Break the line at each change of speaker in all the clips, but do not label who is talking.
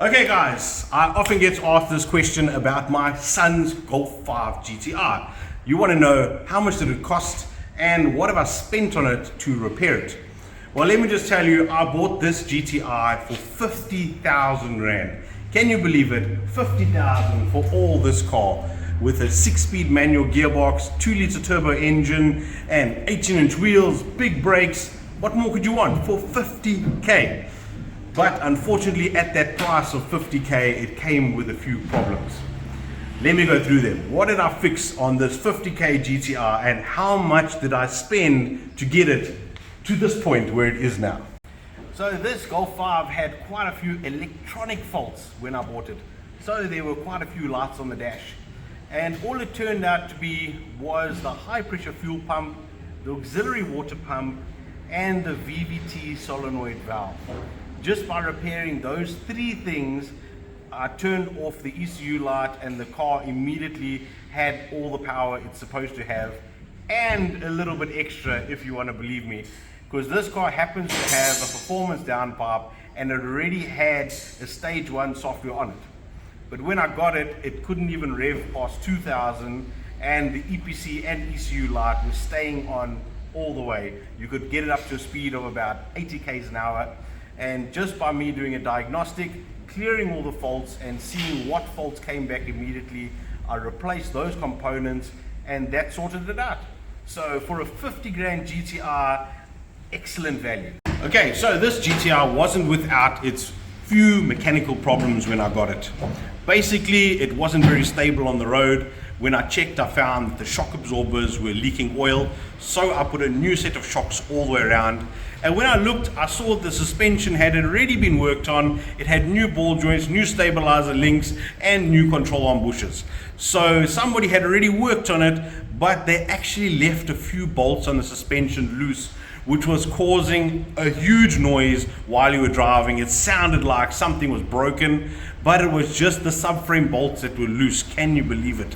Okay guys, I often get asked this question about my son's Golf 5 GTI. You want to know how much did it cost and what have I spent on it to repair it? Well, let me just tell you, I bought this GTI for 50,000 Rand. Can you believe it? 50,000 for all this car with a 6-speed manual gearbox, 2-liter turbo engine and 18-inch wheels, big brakes. What more could you want for 50k? But unfortunately at that price of 50k, it came with a few problems. Let me go through them. What did I fix on this 50k GTI and how much did I spend to get it to this point where it is now? So this Golf 5 had quite a few electronic faults when I bought it. So there were quite a few lights on the dash. And all it turned out to be was the high pressure fuel pump, the auxiliary water pump, and the VVT solenoid valve. Just by repairing those three things, I turned off the ECU light and the car immediately had all the power it's supposed to have, and a little bit extra if you want to believe me, because this car happens to have a performance downpipe and it already had a stage 1 software on it. But when I got it, it couldn't even rev past 2000 and the EPC and ECU light was staying on all the way. You could get it up to a speed of about 80 k's an hour. And just by me doing a diagnostic, clearing all the faults and seeing what faults came back immediately, I replaced those components and that sorted it out. So for a 50 grand GTI, excellent value. Okay, so this GTI wasn't without its few mechanical problems when I got it. Basically, it wasn't very stable on the road. When I checked, I found that the shock absorbers were leaking oil, so I put a new set of shocks all the way around. And when I looked, I saw the suspension had already been worked on. It had new ball joints, new stabilizer links, and new control arm bushes. So somebody had already worked on it, but they actually left a few bolts on the suspension loose, which was causing a huge noise while you were driving. It sounded like something was broken, but it was just the subframe bolts that were loose. Can you believe it?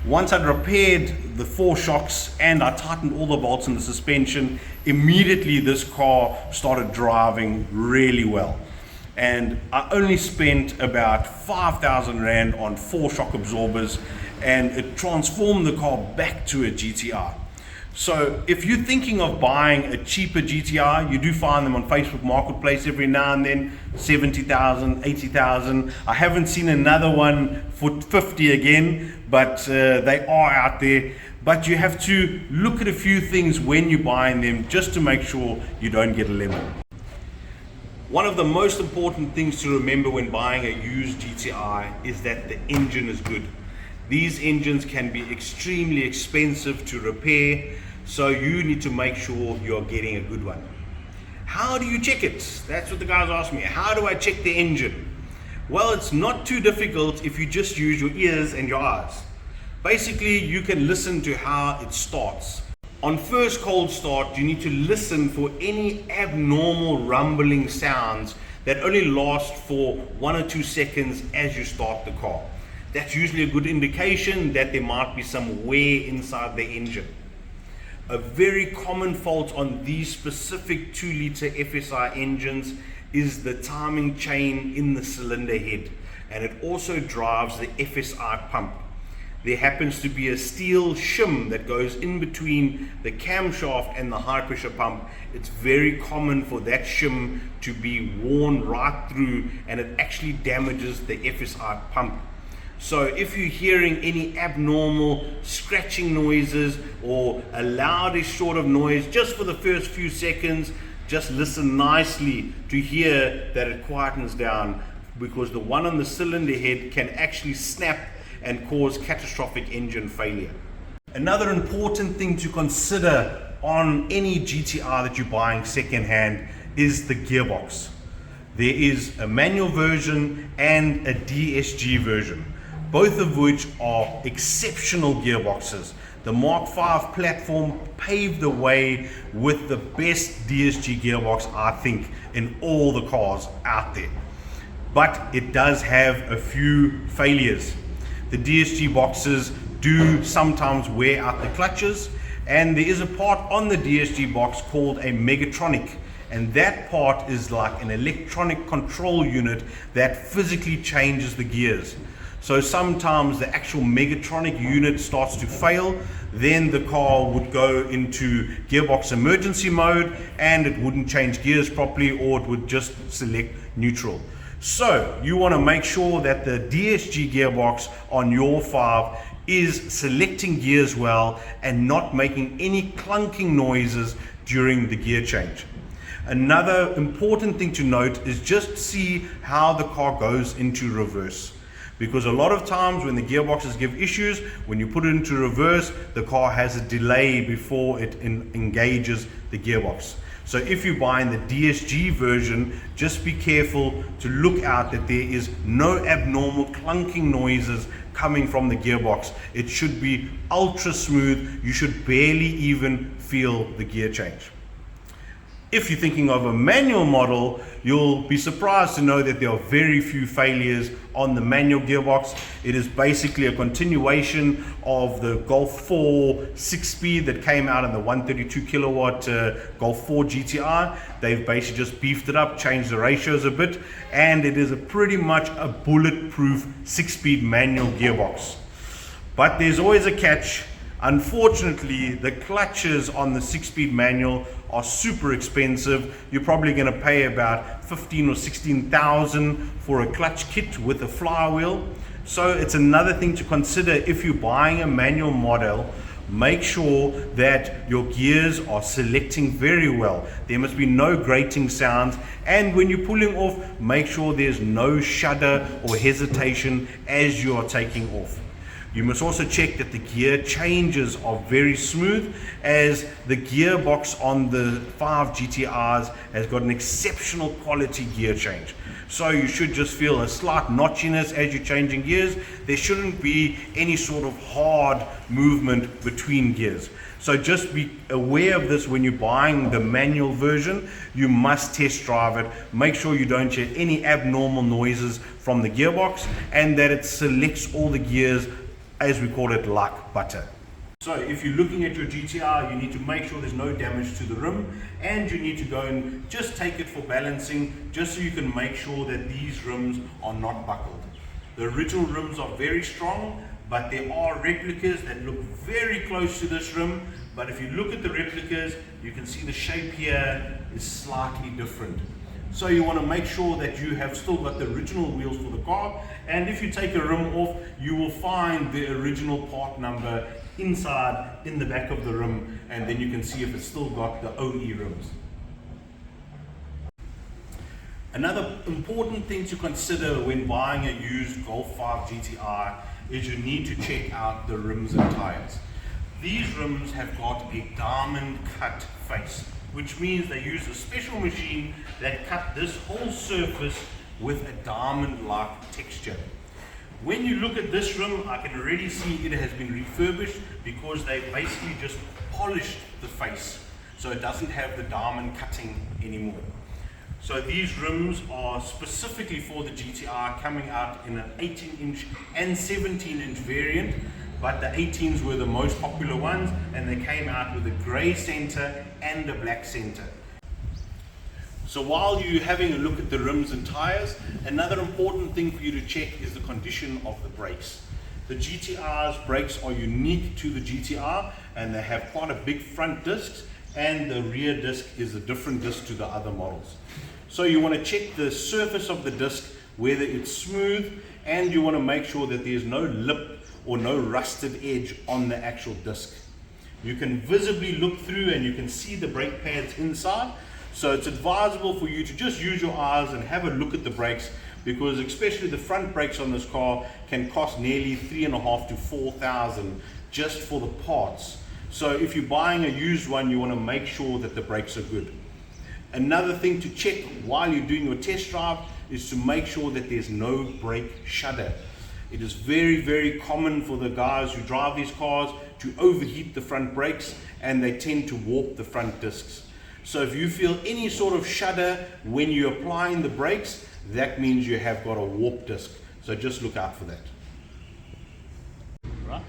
Once I'd repaired the 4 shocks and I tightened all the bolts in the suspension, immediately this car started driving really well. And I only spent about 5,000 Rand on 4 shock absorbers and it transformed the car back to a GTI. So if you're thinking of buying a cheaper GTI, you do find them on Facebook Marketplace every now and then, 70,000, 80,000. I haven't seen another one for 50 again, but they are out there. But you have to look at a few things when you're buying them just to make sure you don't get a lemon. One of the most important things to remember when buying a used GTI is that the engine is good. These engines can be extremely expensive to repair, so you need to make sure you're getting a good one. How do you check it? That's what the guys asked me. How do I check the engine? Well, it's not too difficult if you just use your ears and your eyes. Basically, you can listen to how it starts. On first cold start, you need to listen for any abnormal rumbling sounds that only last for 1 or 2 seconds as you start the car. That's usually a good indication that there might be some wear inside the engine. A very common fault on these specific 2-liter FSI engines is the timing chain in the cylinder head, and it also drives the FSI pump. There happens to be a steel shim that goes in between the camshaft and the high pressure pump. It's very common for that shim to be worn right through and it actually damages the FSI pump. So if you're hearing any abnormal scratching noises or a loudish sort of noise just for the first few seconds, just listen nicely to hear that it quietens down, because the one on the cylinder head can actually snap and cause catastrophic engine failure. Another important thing to consider on any GTI that you're buying secondhand is the gearbox. There is a manual version and a DSG version, both of which are exceptional gearboxes. The Mark V platform paved the way with the best DSG gearbox, I think, in all the cars out there. But it does have a few failures. The DSG boxes do sometimes wear out the clutches, and there is a part on the DSG box called a Megatronic, and that part is like an electronic control unit that physically changes the gears. So sometimes the actual Megatronic unit starts to fail, then the car would go into gearbox emergency mode and it wouldn't change gears properly, or it would just select neutral. So you want to make sure that the DSG gearbox on your 5 is selecting gears well and not making any clunking noises during the gear change. Another important thing to note is just see how the car goes into reverse. Because a lot of times when the gearboxes give issues, when you put it into reverse, the car has a delay before it engages the gearbox. So if you're buying the DSG version, just be careful to look out that there is no abnormal clunking noises coming from the gearbox. It should be ultra smooth. You should barely even feel the gear change. If you're thinking of a manual model, you'll be surprised to know that there are very few failures on the manual gearbox. It is basically a continuation of the Golf 4 6-speed that came out in the 132 kilowatt Golf 4 GTI. They've basically just beefed it up, changed the ratios a bit, and it is pretty much a bulletproof 6-speed manual gearbox. But there's always a catch. Unfortunately, the clutches on the 6-speed manual are super expensive. You're probably going to pay about 15 or 16,000 for a clutch kit with a flywheel. So it's another thing to consider if you're buying a manual model. Make sure that your gears are selecting very well. There must be no grating sounds, and when you're pulling off, make sure there's no shudder or hesitation as you are taking off. You must also check that the gear changes are very smooth, as the gearbox on the 5 GTIs has got an exceptional quality gear change. So you should just feel a slight notchiness as you're changing gears. There shouldn't be any sort of hard movement between gears. So just be aware of this when you're buying the manual version. You must test drive it. Make sure you don't hear any abnormal noises from the gearbox, and that it selects all the gears, as we call it, like butter. So if you're looking at your GTR, you need to make sure there's no damage to the rim, and you need to go and just take it for balancing, just so you can make sure that these rims are not buckled. The original rims are very strong, but there are replicas that look very close to this rim. But if you look at the replicas, you can see the shape here is slightly different. So you want to make sure that you have still got the original wheels for the car, and if you take a rim off, you will find the original part number inside in the back of the rim, and then you can see if it's still got the OE rims. Another important thing to consider when buying a used Golf 5 GTI is you need to check out the rims and tires. These rims have got a diamond cut face, which means they use a special machine that cut this whole surface with a diamond-like texture. When you look at this rim, I can already see it has been refurbished, because they basically just polished the face, so it doesn't have the diamond cutting anymore. So these rims are specifically for the GTI, coming out in an 18-inch and 17-inch variant, but the 18s were the most popular ones, and they came out with a grey center and a black center. So while you're having a look at the rims and tires, another important thing for you to check is the condition of the brakes. The GTR's brakes are unique to the GTR, and they have quite a big front disc, and the rear disc is a different disc to the other models. So you want to check the surface of the disc, whether it's smooth, and you want to make sure that there's no lip or no rusted edge on the actual disc. You can visibly look through and you can see the brake pads inside. So it's advisable for you to just use your eyes and have a look at the brakes, because especially the front brakes on this car can cost nearly $3,500 to $4,000 just for the parts. So if you're buying a used one, you want to make sure that the brakes are good. Another thing to check while you're doing your test drive is to make sure that there's no brake shudder. It is very, very common for the guys who drive these cars to overheat the front brakes, and they tend to warp the front discs. So if you feel any sort of shudder when you're applying the brakes, that means you have got a warp disc. So just look out for that. Right.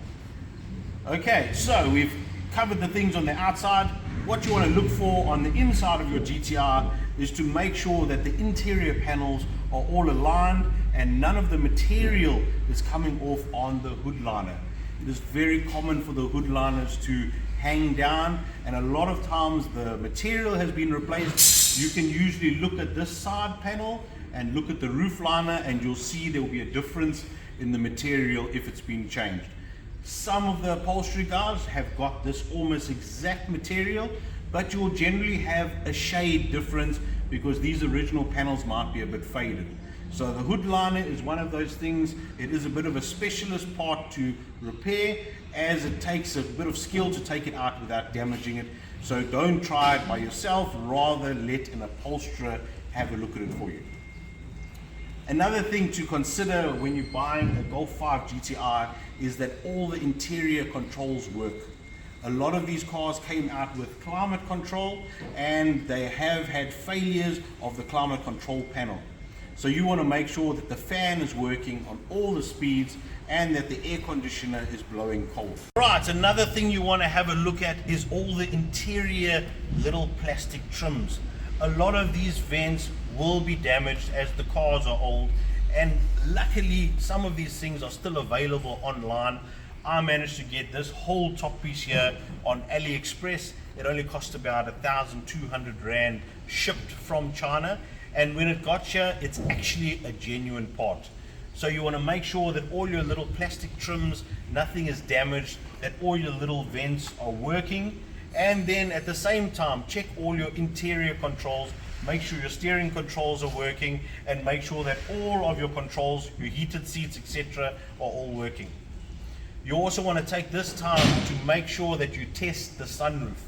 Okay, so we've covered the things on the outside. What you want to look for on the inside of your GTI is to make sure that the interior panels are all aligned and none of the material is coming off on the hood liner. It is very common for the hood liners to hang down, and a lot of times the material has been replaced. You can usually look at this side panel and look at the roof liner, and you'll see there will be a difference in the material if it's been changed. Some of the upholstery guys have got this almost exact material, but you'll generally have a shade difference because these original panels might be a bit faded. So the hood liner is one of those things. It is a bit of a specialist part to repair, as it takes a bit of skill to take it out without damaging it. So don't try it by yourself, rather let an upholsterer have a look at it for you. Another thing to consider when you're buying a Golf 5 GTI is that all the interior controls work. A lot of these cars came out with climate control, and they have had failures of the climate control panel. So you want to make sure that the fan is working on all the speeds and that the air conditioner is blowing cold. Right, another thing you want to have a look at is all the interior little plastic trims. A lot of these vents will be damaged as the cars are old, and luckily some of these things are still available online. I managed to get this whole top piece here on AliExpress. It only cost about 1,200 Rand shipped from China, and when it got here, it's actually a genuine part. So you want to make sure that all your little plastic trims, nothing is damaged, that all your little vents are working, and then at the same time check all your interior controls. Make sure your steering controls are working, and make sure that all of your controls, your heated seats, etc., are all working. You also want to take this time to make sure that you test the sunroof.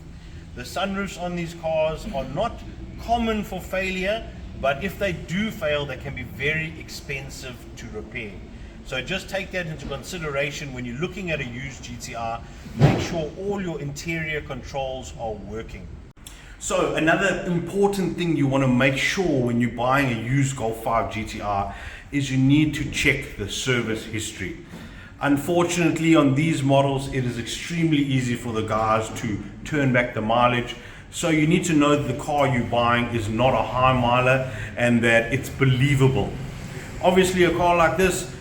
The sunroofs on these cars are not common for failure, but if they do fail, they can be very expensive to repair. So just take that into consideration when you're looking at a used GTI. Make sure all your interior controls are working. So another important thing you want to make sure when you're buying a used Golf 5 GTI is you need to check the service history. Unfortunately, on these models, it is extremely easy for the guys to turn back the mileage. So you need to know that the car you're buying is not a high miler and that it's believable. Obviously, a car like this,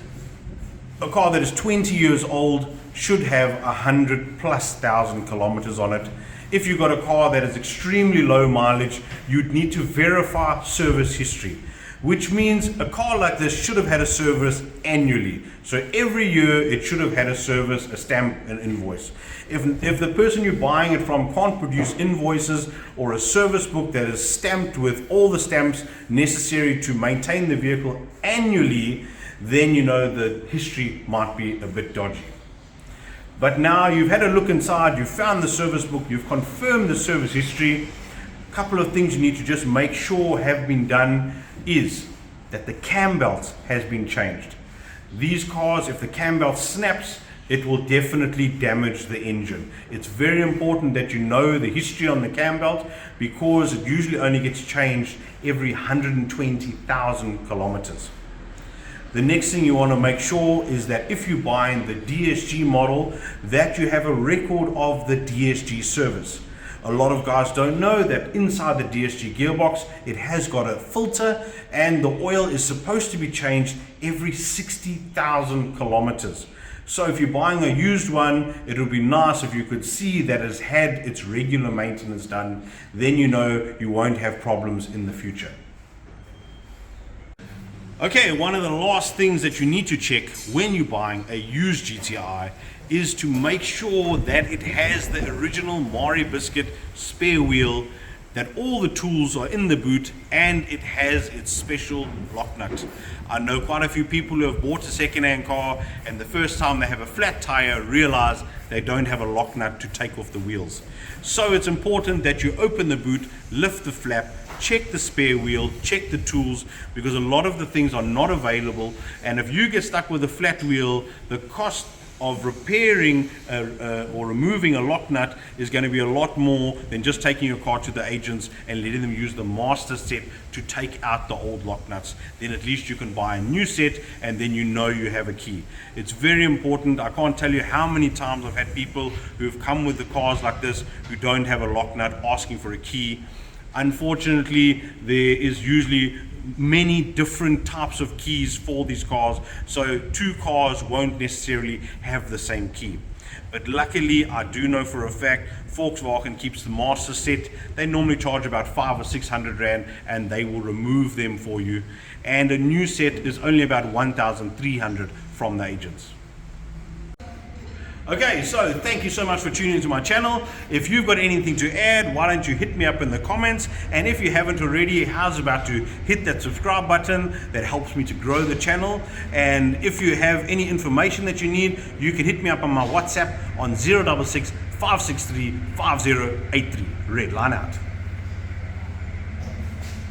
a car that is 20 years old, should have 100,000+ kilometers on it. If you've got a car that is extremely low mileage, you'd need to verify service history, which means a car like this should have had a service annually. So every year it should have had a service, a stamp, an invoice. If the person you're buying it from can't produce invoices or a service book that is stamped with all the stamps necessary to maintain the vehicle annually, then you know the history might be a bit dodgy. But now you've had a look inside, you've found the service book, you've confirmed the service history. A couple of things you need to just make sure have been done is that the cam belt has been changed. These cars, if the cam belt snaps, it will definitely damage the engine. It's very important that you know the history on the cam belt, because it usually only gets changed every 120,000 kilometers. The next thing you want to make sure is that if you're buying the DSG model, that you have a record of the DSG service. A lot of guys don't know that inside the DSG gearbox, it has got a filter, and the oil is supposed to be changed every 60,000 kilometers. So if you're buying a used one, it would be nice if you could see that it's had its regular maintenance done. Then you know you won't have problems in the future. Okay, one of the last things that you need to check when you're buying a used GTI is to make sure that it has the original Mari Biscuit spare wheel, that all the tools are in the boot, and it has its special lock nut. I know quite a few people who have bought a second-hand car, and the first time they have a flat tire realize they don't have a lock nut to take off the wheels. So it's important that you open the boot, lift the flap, check the spare wheel, check the tools, because a lot of the things are not available, and if you get stuck with a flat wheel, the cost of repairing or removing a lock nut is going to be a lot more than just taking your car to the agents and letting them use the master set to take out the old lock nuts. Then at least you can buy a new set and then you know you have a key. It's very important. I can't tell you how many times I've had people who've come with the cars like this who don't have a lock nut asking for a key. Unfortunately, there is usually many different types of keys for these cars, so two cars won't necessarily have the same key. But luckily, I do know for a fact Volkswagen keeps the master set. They normally charge about 500 or 600 Rand and they will remove them for you. And a new set is only about 1,300 from the agents. Okay, so thank you so much for tuning into my channel. If you've got anything to add, why don't you hit me up in the comments? And if you haven't already, how's about to hit that subscribe button? That helps me to grow the channel. And if you have any information that you need, you can hit me up on my WhatsApp on 066 563 5083. Red line out.